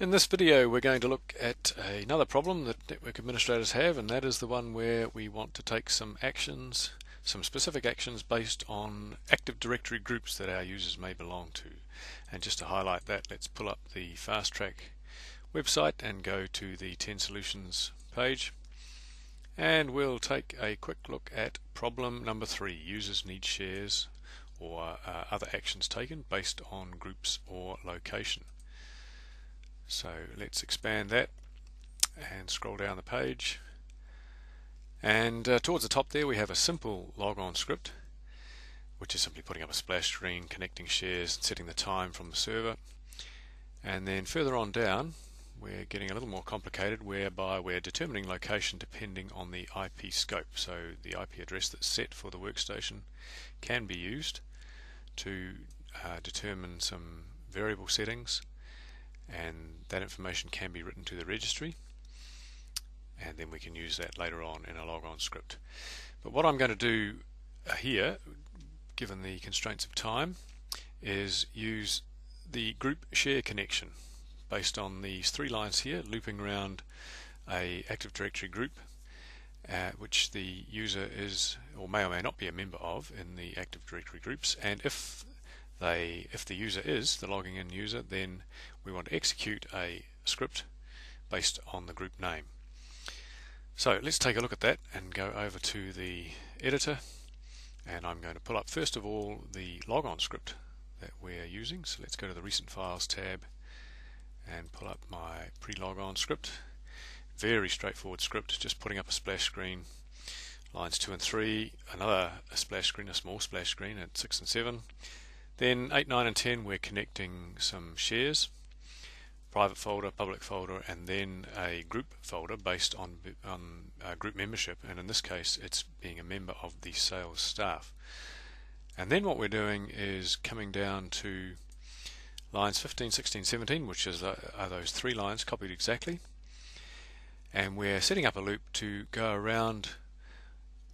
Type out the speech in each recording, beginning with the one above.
In this video we're going to look at another problem that network administrators have, and that is the one where we want to take some actions, some specific actions based on Active Directory groups that our users may belong to. And just to highlight that, let's pull up the Fast Track website and go to the 10 Solutions page, and we'll take a quick look at problem number 3, users need shares or other actions taken based on groups or location. So let's expand that and scroll down the page, and towards the top there we have a simple logon script, which is simply putting up a splash screen, connecting shares, and setting the time from the server. And then further on down we're getting a little more complicated, whereby we're determining location depending on the IP scope. So the IP address that's set for the workstation can be used to determine some variable settings, and that information can be written to the registry, and then we can use that later on in a logon script. But what I'm going to do here, given the constraints of time, is use the group share connection based on these 3 lines here, looping around a Active Directory group which the user is or may not be a member of in the Active Directory groups. And if the user is the logging in user, then we want to execute a script based on the group name. So let's take a look at that and go over to the editor, and I'm going to pull up first of all the logon script that we're using. So let's go to the recent files tab and pull up my pre-logon script. Very straightforward script, just putting up a splash screen, lines 2 and 3, another splash screen, a small splash screen at 6 and 7. Then 8, 9 and 10 we're connecting some shares, private folder, public folder, and then a group folder based on group membership, and in this case it's being a member of the sales staff. And then what we're doing is coming down to lines 15, 16, 17, which are those 3 lines copied exactly, and we're setting up a loop to go around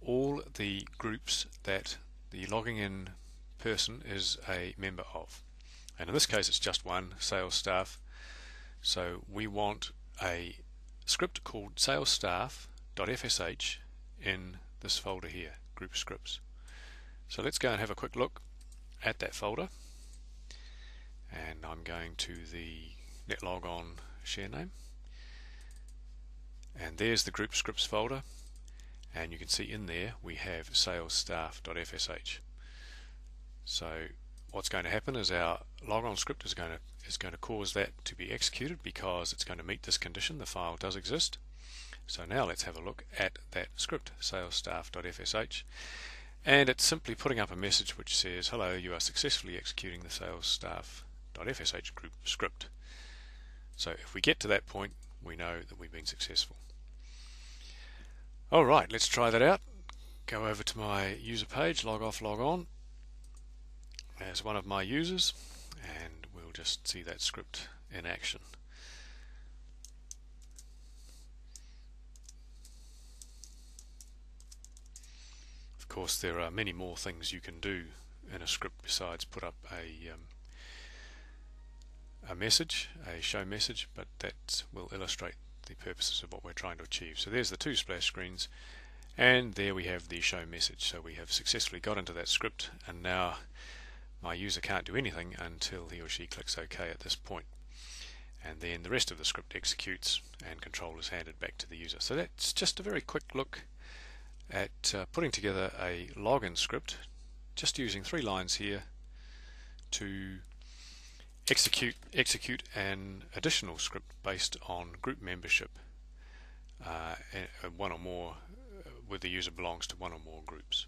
all the groups that the logging in person is a member of, and in this case it's just one, sales staff. So we want a script called salesstaff.fsh in this folder here, GroupScripts. So let's go and have a quick look at that folder, and I'm going to the netlogon share name, and there's the GroupScripts folder, and you can see in there we have salesstaff.fsh. So what's going to happen is our logon script is going to cause that to be executed, because it's going to meet this condition, the file does exist. So now let's have a look at that script, salesstaff.fsh, and it's simply putting up a message which says, hello, you are successfully executing the salesstaff.fsh group script. So if we get to that point, we know that we've been successful. Alright, let's try that out. Go over to my user page, log off, log on as one of my users, and we'll just see that script in action. Of course, there are many more things you can do in a script besides put up a message, a show message, but that will illustrate the purposes of what we're trying to achieve. So there's the 2 splash screens, and there we have the show message. So we have successfully got into that script, and now my user can't do anything until he or she clicks OK at this point, and then the rest of the script executes and control is handed back to the user. So that's just a very quick look at putting together a login script, just using 3 lines here to execute an additional script based on group membership, one or more, where the user belongs to one or more groups.